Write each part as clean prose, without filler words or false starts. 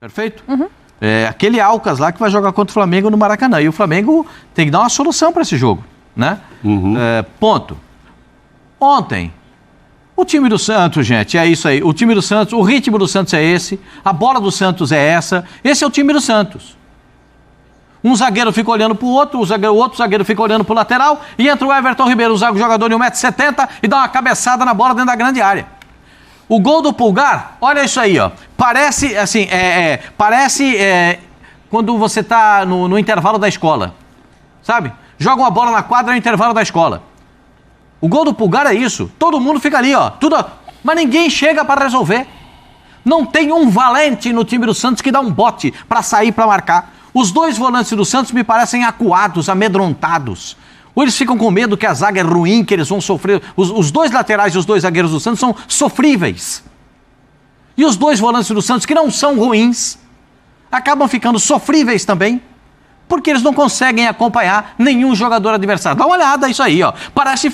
Perfeito? É aquele Alcas lá que vai jogar contra o Flamengo no Maracanã. E o Flamengo tem que dar uma solução para esse jogo, né? Ponto. Ontem, o time do Santos, gente, é isso aí. O time do Santos, o ritmo do Santos é esse, a bola do Santos é essa. Esse é o time do Santos. Um zagueiro fica olhando pro outro, o outro zagueiro fica olhando pro lateral e entra o Everton Ribeiro, um jogador de 1,70 m e dá uma cabeçada na bola dentro da grande área. O gol do Pulgar, olha isso aí, ó. Parece, assim, quando você tá no intervalo da escola, sabe? Joga uma bola na quadra no intervalo da escola. O gol do Pulgar é isso. Todo mundo fica ali, ó. Mas ninguém chega para resolver. Não tem um valente no time do Santos que dá um bote para sair para marcar. Os dois volantes do Santos me parecem acuados, amedrontados. Ou eles ficam com medo que a zaga é ruim, que eles vão sofrer. Os dois laterais e os dois zagueiros do Santos são sofríveis. E os dois volantes do Santos, que não são ruins, acabam ficando sofríveis também, porque eles não conseguem acompanhar nenhum jogador adversário. Dá uma olhada isso aí, ó. Parece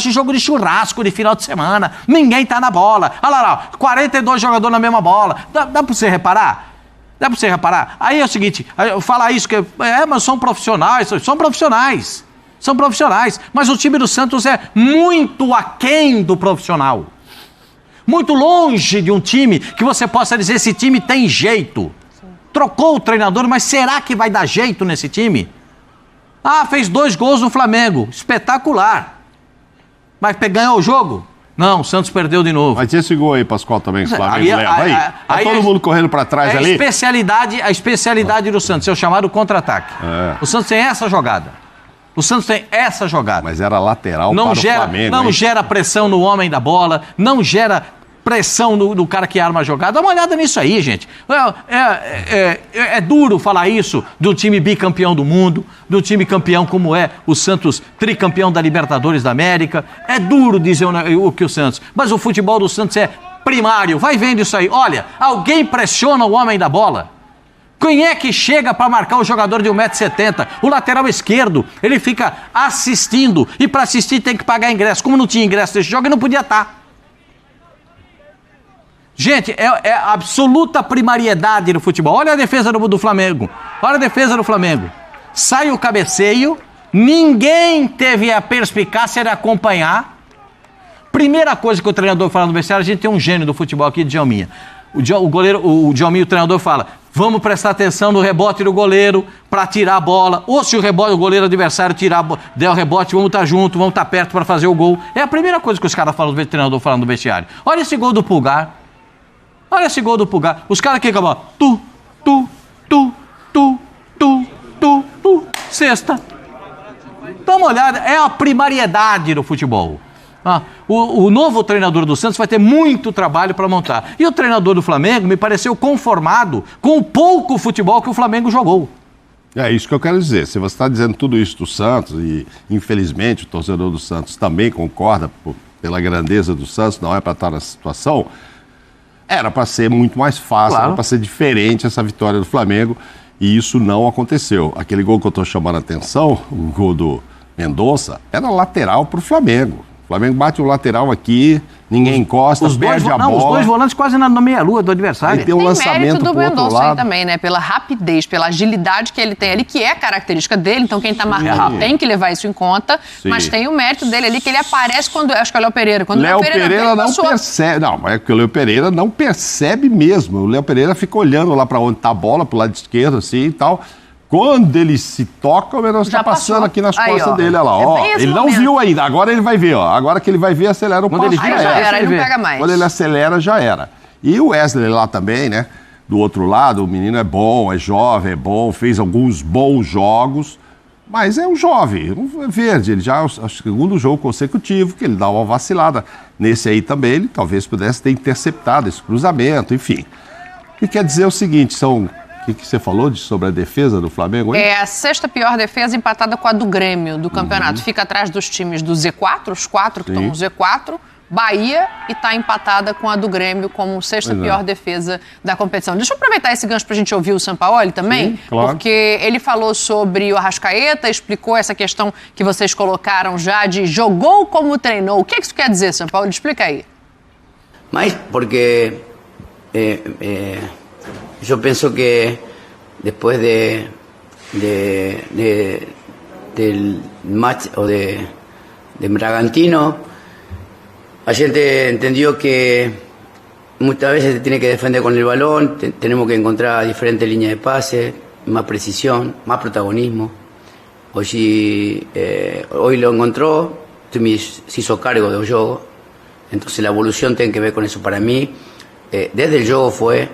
jogo de churrasco de final de semana. Ninguém tá na bola. Olha lá, 42 jogadores na mesma bola. Dá pra você reparar? Dá pra você reparar? Aí é o seguinte, falar isso, mas são profissionais, são profissionais, mas o time do Santos é muito aquém do profissional. Muito longe de um time que você possa dizer, esse time tem jeito. Trocou o treinador, mas será que vai dar jeito nesse time? Ah, fez 2 gols no Flamengo, espetacular. Mas ganhou o jogo? Não, o Santos perdeu de novo. Mas esse gol aí, Pascoal, também que o Flamengo leva aí. Tá todo mundo correndo pra trás ali. A especialidade do Santos é o chamado contra-ataque. O Santos tem essa jogada. Mas era lateral para o Flamengo. Não gera pressão no homem da bola, não gera pressão no cara que arma a jogada. Dá uma olhada nisso aí, gente. É duro falar isso do time bicampeão do mundo, do time campeão como é o Santos, tricampeão da Libertadores da América. É duro dizer o que o Santos, mas o futebol do Santos é primário. Vai vendo isso aí. Olha, alguém pressiona o homem da bola. Quem é que chega para marcar o jogador de 1,70 m? O lateral esquerdo, ele fica assistindo. E para assistir tem que pagar ingresso. Como não tinha ingresso desse jogo, ele não podia estar. Gente, é absoluta primariedade no futebol. Olha a defesa do Flamengo. Olha a defesa do Flamengo. Sai o cabeceio, ninguém teve a perspicácia de acompanhar. Primeira coisa que o treinador fala no vestiário, a gente tem um gênio do futebol aqui, Djalminha. O Djalminha, o treinador, fala: vamos prestar atenção no rebote do goleiro para tirar a bola. Ou se o goleiro adversário der o rebote, vamos estar junto, vamos estar perto para fazer o gol. É a primeira coisa que os caras falam, o treinador falando no vestiário. Olha esse gol do Pulgar. Olha esse gol do Pulgar. Os caras que acabam, sexta. Dá uma olhada, é a primariedade do futebol. O novo treinador do Santos vai ter muito trabalho para montar. E o treinador do Flamengo me pareceu conformado com o pouco futebol que o Flamengo jogou. É isso que eu quero dizer. Se você está dizendo tudo isso do Santos, e infelizmente o torcedor do Santos também concorda pela grandeza do Santos, não é para estar nessa situação, era para ser muito mais fácil, claro. Era para ser diferente essa vitória do Flamengo, e isso não aconteceu. Aquele gol que eu estou chamando a atenção, o gol do Mendonça, era lateral para o Flamengo. O Flamengo bate o lateral aqui, ninguém encosta, perde a bola. Os dois volantes quase na meia-lua do adversário. E tem um lançamento mérito do Mendonça aí também, né? Pela rapidez, pela agilidade que ele tem ali, que é característica dele. Então quem tá marcando tem que levar isso em conta. Sim. Mas tem o mérito dele ali, que ele aparece quando... Acho que é o Léo Pereira. Quando Léo Pereira não percebe. Não, mas é que o Léo Pereira não percebe mesmo. O Léo Pereira fica olhando lá para onde tá a bola, pro lado esquerdo, assim e tal. Quando ele se toca, o Mendonça está passando aqui nas costas dele, olha lá, ó. Ele não viu ainda, agora ele vai ver, ó. Agora que ele vai ver, acelera o passo. Quando ele viu, já era, ele não pega mais. Quando ele acelera, já era. E o Wesley lá também, né? Do outro lado, o menino é bom, é jovem, é bom, fez alguns bons jogos, mas é um jovem, um verde. Ele já é o segundo jogo consecutivo que ele dá uma vacilada. Nesse aí também, ele talvez pudesse ter interceptado esse cruzamento, enfim. O que quer dizer o seguinte, são... O que você falou sobre a defesa do Flamengo? Hein? É a sexta pior defesa, empatada com a do Grêmio, do campeonato. Fica atrás dos times do Z4, os 4 que estão no Z4, Bahia, e está empatada com a do Grêmio como sexta pior defesa da competição. Deixa eu aproveitar esse gancho para a gente ouvir o Sampaoli também, sim, claro. Porque ele falou sobre o Arrascaeta, explicou essa questão que vocês colocaram já de jogou como treinou. O que isso quer dizer, Sampaoli? Explica aí. Mas porque... yo pienso que después del match o de Bragantino, la gente entendió que muchas veces se tiene que defender con el balón, tenemos que encontrar diferentes líneas de pase, más precisión, más protagonismo. Hoy lo encontró, se hizo cargo del juego, entonces la evolución tiene que ver con eso. Para mí, desde el juego fue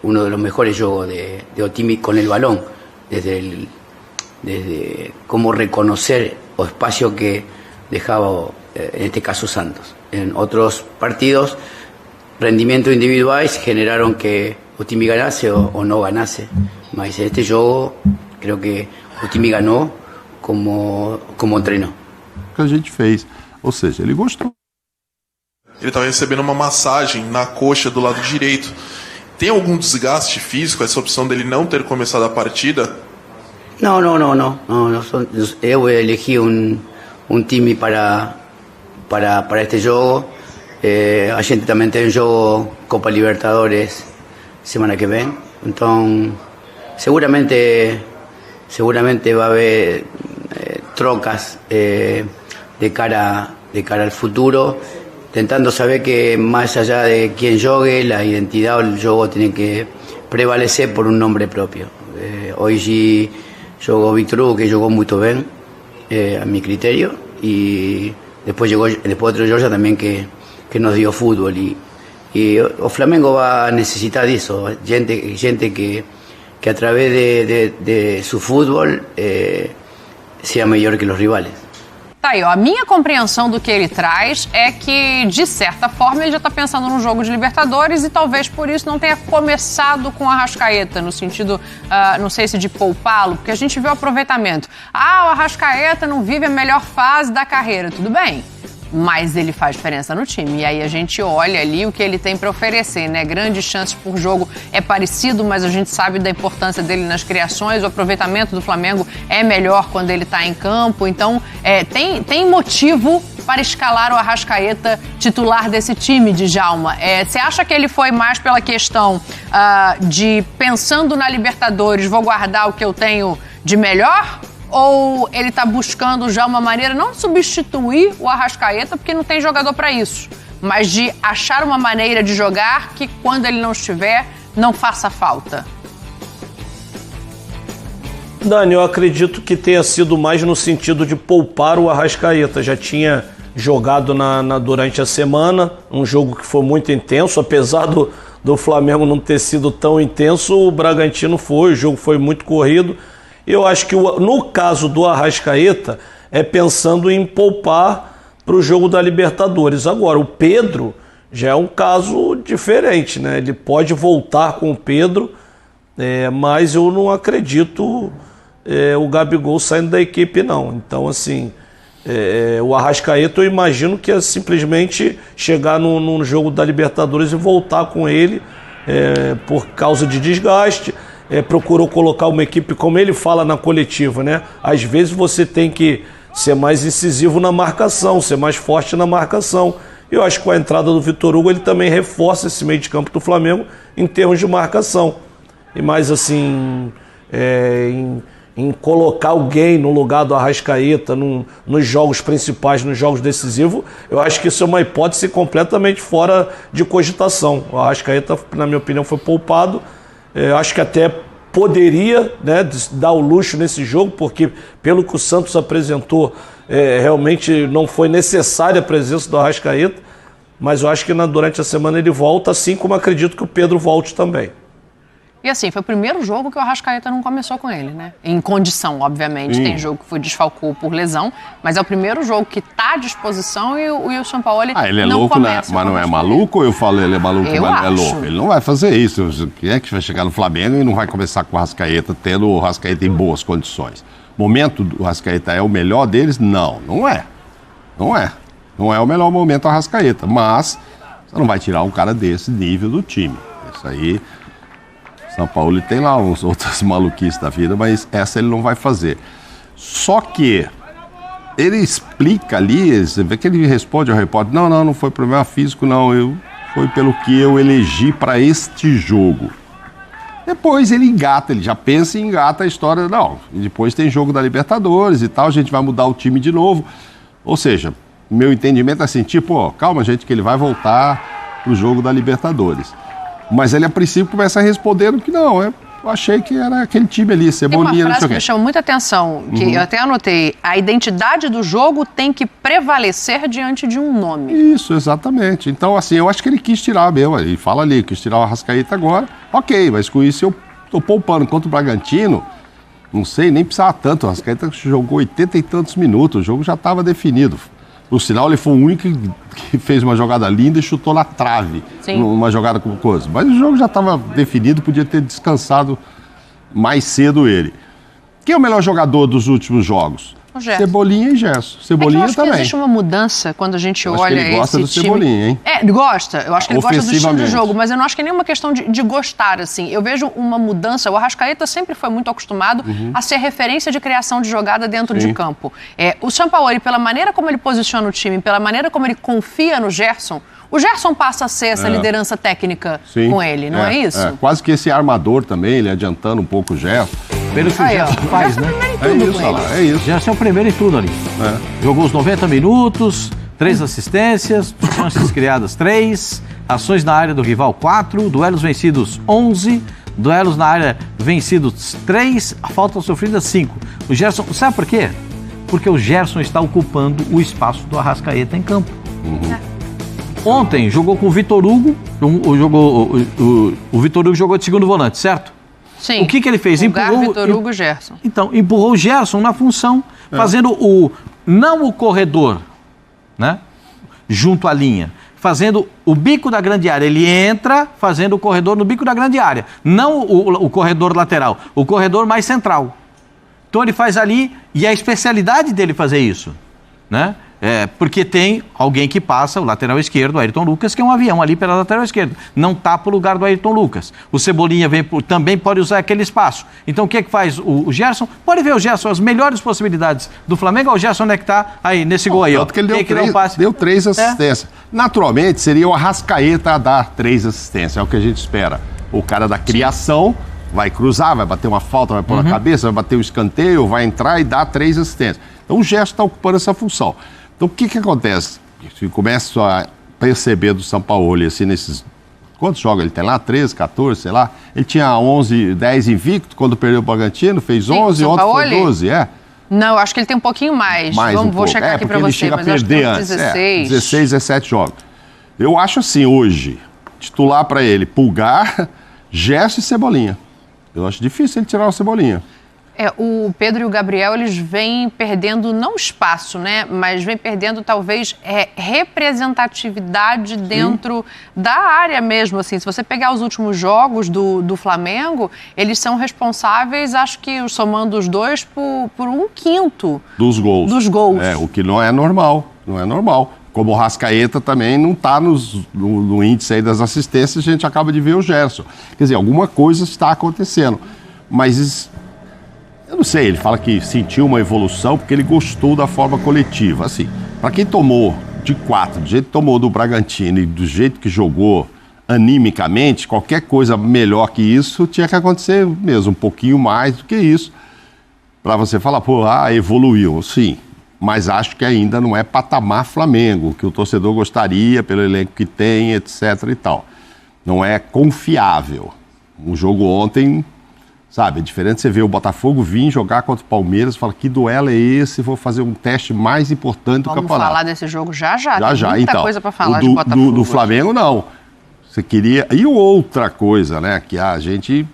uno de los mejores juegos de Otimi con el balón, desde cómo reconocer el espacio que dejaba, en este caso, Santos. En otros partidos, rendimientos individuales generaron que Otimi ganase o no ganase. Mas en este juego, creo que Otimi ganhou como treinou. O que a gente fez. Ou seja, ele gostou. Ele estava recebendo uma massagem na coxa do lado direito. Tem algum desgaste físico, essa opção dele não ter começado a partida? Não. Eu elegi time para este jogo. A gente também tem jogo Copa Libertadores semana que vem. Então, seguramente va a haber trocas de cara al futuro, intentando saber que más allá de quién juegue, la identidad o el juego tiene que prevalecer por un nombre propio. Hoy sí jugó Víctor Hugo, que jugó muy bien, a mi criterio, y después otro Georgia también que nos dio fútbol, y o Flamengo va a necesitar de eso, gente que a través de su fútbol sea melhor que os rivais. Tá aí, ó, a minha compreensão do que ele traz é que, de certa forma, ele já está pensando num jogo de Libertadores e talvez por isso não tenha começado com o Arrascaeta, no sentido, não sei se de poupá-lo, porque a gente vê o aproveitamento. O Arrascaeta não vive a melhor fase da carreira, tudo bem, mas ele faz diferença no time. E aí a gente olha ali o que ele tem para oferecer, né? Grandes chances por jogo é parecido, mas a gente sabe da importância dele nas criações. O aproveitamento do Flamengo é melhor quando ele está em campo. Então, tem motivo para escalar o Arrascaeta titular desse time, Djalma. Você acha que ele foi mais pela questão de, pensando na Libertadores, vou guardar o que eu tenho de melhor? Ou ele está buscando já uma maneira, não de substituir o Arrascaeta, porque não tem jogador para isso, mas de achar uma maneira de jogar que, quando ele não estiver, não faça falta? Dani, eu acredito que tenha sido mais no sentido de poupar o Arrascaeta. Já tinha jogado durante a semana, um jogo que foi muito intenso, apesar do Flamengo não ter sido tão intenso, o Bragantino foi, o jogo foi muito corrido. Eu acho que no caso do Arrascaeta é pensando em poupar para o jogo da Libertadores. Agora, o Pedro já é um caso diferente, né? Ele pode voltar com o Pedro, mas eu não acredito o Gabigol saindo da equipe, não. Então, assim, o Arrascaeta eu imagino que é simplesmente chegar no jogo da Libertadores e voltar com ele por causa de desgaste. Procurou colocar uma equipe, como ele fala na coletiva, né? Às vezes você tem que ser mais incisivo na marcação, ser mais forte na marcação. Eu acho que com a entrada do Vitor Hugo ele também reforça esse meio de campo do Flamengo em termos de marcação. E mais assim, em colocar alguém no lugar do Arrascaeta nos jogos principais, nos jogos decisivos, eu acho que isso é uma hipótese completamente fora de cogitação. O Arrascaeta, na minha opinião, foi poupado. Acho que até poderia, né, dar o luxo nesse jogo, porque pelo que o Santos apresentou, realmente não foi necessária a presença do Arrascaeta, mas eu acho que durante a semana ele volta, assim como acredito que o Pedro volte também. E assim, foi o primeiro jogo que o Arrascaeta não começou com ele, né? Em condição, obviamente. Tem jogo que foi desfalcou por lesão, mas é o primeiro jogo que está à disposição e o Sampaoli ele é não louco, começa. Mas não é maluco ou eu falo ele é maluco, eu mas acho. É louco? Ele não vai fazer isso. Quem é que vai chegar no Flamengo e não vai começar com o Arrascaeta, tendo o Arrascaeta em boas condições? O momento do Arrascaeta é o melhor deles? Não é. Não é o melhor momento do Arrascaeta, mas você não vai tirar um cara desse nível do time. Isso aí... São Paulo tem lá uns outros maluquices da vida, mas essa ele não vai fazer. Só que ele explica ali, você vê que ele responde ao repórter, não foi problema físico, não, foi pelo que eu elegi para este jogo. Depois ele já pensa e engata a história, não, e depois tem jogo da Libertadores e tal, a gente vai mudar o time de novo. Ou seja, meu entendimento é assim, tipo, calma gente, que ele vai voltar pro jogo da Libertadores. Mas ele a princípio começa respondendo que não, eu achei que era aquele time ali, Cebolinha, tem uma não frase sei o que quê. me chama muita atenção, que eu até anotei, a identidade do jogo tem que prevalecer diante de um nome. Isso, exatamente. Então, assim, eu acho que ele quis tirar mesmo. Ele fala ali, quis tirar o Arrascaeta agora. Ok, mas com isso eu tô poupando. Contra o Bragantino, não sei, nem precisava tanto. O Arrascaeta jogou 80 e tantos minutos. O jogo já estava definido. Por sinal, ele foi o único que fez uma jogada linda e chutou na trave. Sim. Uma jogada com coisa. Mas o jogo já estava definido, podia ter descansado mais cedo ele. Quem é o melhor jogador dos últimos jogos? O Gerson. Cebolinha e Gerson. É que Cebolinha eu acho também. que existe uma mudança quando a gente Eu acho olha que ele gosta esse do time. Cebolinha, hein? Ele gosta. Eu acho que ele gosta do estilo de Ofensivamente. jogo, mas eu não acho que é nenhuma questão de gostar, assim. Eu vejo uma mudança. O Arrascaeta sempre foi muito acostumado a ser referência de criação de jogada dentro de campo. O Sampaoli, pela maneira como ele posiciona o time, pela maneira como ele confia no Gerson, o Gerson passa a ser essa liderança técnica Sim. com ele, não é isso? Quase que esse armador também, ele adiantando um pouco o Gerson. Pelo que o Aí, ó. Gerson faz, né? É isso, olha lá, é isso. Gerson é o primeiro em tudo ali. Jogou os 90 minutos, 3 assistências, chances criadas 3, ações na área do rival 4, duelos vencidos 11, duelos na área vencidos 3, faltas sofridas 5. O Gerson, sabe por quê? Porque o Gerson está ocupando o espaço do Arrascaeta em campo. Ontem jogou com o Vitor Hugo, o Vitor Hugo jogou de segundo volante, certo? Sim. O que ele fez? Vitor Hugo Gerson. Então, empurrou o Gerson na função, fazendo não o corredor, né? Junto à linha, fazendo o bico da grande área. Ele entra fazendo o corredor no bico da grande área, não o corredor lateral, o corredor mais central. Então ele faz ali, e é a especialidade dele fazer isso, né? Porque tem alguém que passa, o lateral esquerdo, o Ayrton Lucas, que é um avião ali pela lateral esquerda. Não tapa o lugar do Ayrton Lucas. O Cebolinha também pode usar aquele espaço. Então o que faz o Gerson? Pode ver o Gerson, as melhores possibilidades do Flamengo. O Gerson onde é que tá? Aí, nesse gol aí, ó. Tanto que ele deu 3 assistências. Naturalmente, seria o Arrascaeta a dar 3 assistências. É o que a gente espera. O cara da criação vai cruzar, vai bater uma falta, vai pôr na cabeça, vai bater o escanteio, vai entrar e dar 3 assistências. Então o Gerson está ocupando essa função. Então, o que acontece? Se começa a perceber do Sampaoli, assim, nesses... Quantos jogos ele tem lá? 13, 14, sei lá. Ele tinha 11, 10 invicto, quando perdeu o Bragantino, fez 11, ontem foi 12, Não, eu acho que ele tem um pouquinho mais. Vou checar aqui pra você, mas eu acho que tem uns 16. 16, 17 jogos. Eu acho assim, hoje, titular para ele, Pulgar, Gerson e Cebolinha. Eu acho difícil ele tirar o Cebolinha. O Pedro e o Gabriel, eles vêm perdendo, não espaço, né? Mas vêm perdendo, talvez, representatividade dentro da área mesmo, assim. Se você pegar os últimos jogos do Flamengo, eles são responsáveis, acho que, somando os dois, por 1/5 dos gols. O que não é normal, não é normal. Como o Arrascaeta também não está no índice aí das assistências, a gente acaba de ver o Gerson. Quer dizer, alguma coisa está acontecendo. Mas... eu não sei, ele fala que sentiu uma evolução porque ele gostou da forma coletiva. Assim, para quem tomou de 4, do jeito que tomou do Bragantino e do jeito que jogou animicamente, qualquer coisa melhor que isso tinha que acontecer mesmo, um pouquinho mais do que isso. Para você falar, evoluiu. Sim, mas acho que ainda não é patamar Flamengo, que o torcedor gostaria pelo elenco que tem, etc. e tal. Não é confiável. O jogo ontem... sabe, é diferente você ver o Botafogo vir jogar contra o Palmeiras e falar que duelo é esse, vou fazer um teste mais importante do campeonato. Vamos falar desse jogo já. Tem muita então, coisa para falar de Botafogo. Do Flamengo, não. Você queria... E outra coisa, né, que a gente...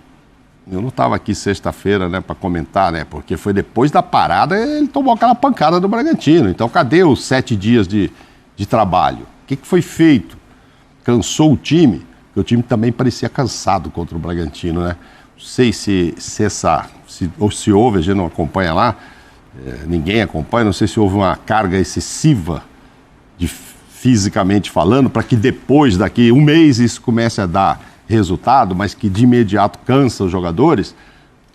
Eu não estava aqui sexta-feira, né, para comentar, né, porque foi depois da parada, ele tomou aquela pancada do Bragantino. Então, cadê os 7 dias de trabalho? O que foi feito? Cansou o time? Porque o time também parecia cansado contra o Bragantino, né? Não sei se houve, a gente não acompanha lá, ninguém acompanha, não sei se houve uma carga excessiva, fisicamente falando, para que depois, daqui um mês, isso comece a dar resultado, mas que de imediato cansa os jogadores,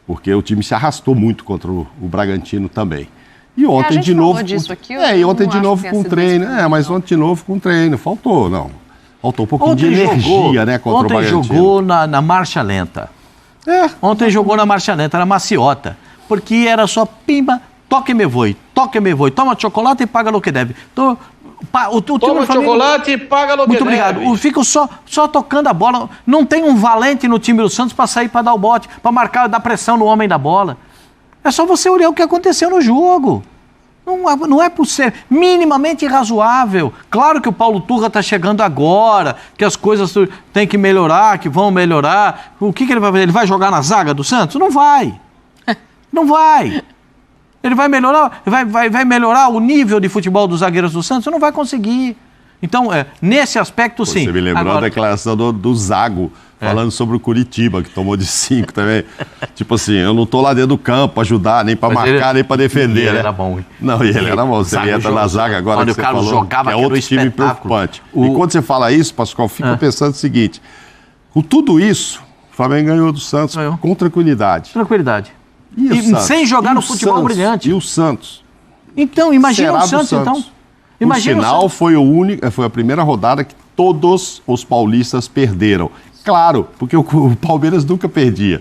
porque o time se arrastou muito contra o Bragantino também. E ontem de novo... e ontem de novo com treino, mas ontem de novo com treino, faltou um pouquinho de energia, né, contra o Bragantino. Ontem jogou na marcha lenta. Ontem jogou na marcha lenta, era maciota. Porque era só pimba, toque me voe, toma chocolate e paga o que deve. Então, Toma chocolate e paga o que muito obrigado. deve. Fica só tocando a bola. Não tem um valente no time do Santos para sair para dar o bote, para marcar, dar pressão no homem da bola. É só você olhar o que aconteceu no jogo. Não é possível. Minimamente razoável. Claro que o Paulo Turra está chegando agora, que as coisas têm que melhorar, que vão melhorar. O que ele vai fazer? Ele vai jogar na zaga do Santos? Não vai. Não vai. Ele vai melhorar, vai melhorar o nível de futebol dos zagueiros do Santos? Não vai conseguir. Então, nesse aspecto, sim. Você me lembrou a declaração do Zago, falando sobre o Curitiba, que tomou de 5 também. Tipo assim, eu não tô lá dentro do campo para ajudar, nem para marcar, nem para defender. Ele era bom. Não, e ele era bom. Você entra na zaga agora que você falou, jogava, que é outro time preocupante. E quando você fala isso, Pascoal, fica pensando o seguinte, com tudo isso, o Flamengo ganhou do Santos com tranquilidade. Tranquilidade. E sem jogar no futebol brilhante. E o Santos? Então, imagina o Santos, então. Imagina, o final, foi a primeira rodada que todos os paulistas perderam. Claro, porque o Palmeiras nunca perdia.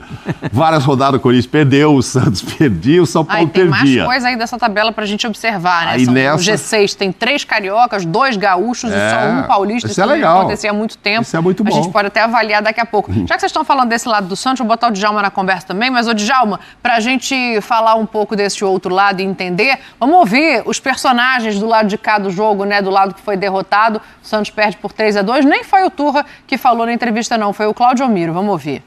Várias rodadas o Corinthians perdeu, o Santos perdia, o São Paulo tem perdia. mais coisa aí dessa tabela pra gente observar, né? Aí O nessa... G6 tem 3 cariocas, 2 gaúchos e só um paulista. Isso é legal. Não acontecia há muito tempo. Isso é muito bom. A gente pode até avaliar daqui a pouco. Já que vocês estão falando desse lado do Santos, vou botar o Djalma na conversa também, mas, Djalma, pra gente falar um pouco desse outro lado e entender, vamos ouvir os personagens do lado de cá do jogo, né? Do lado que foi derrotado. O Santos perde por 3-2. Nem foi o Turra que falou na entrevista, não. Foi o Claudio Miro. Vamos ouvir.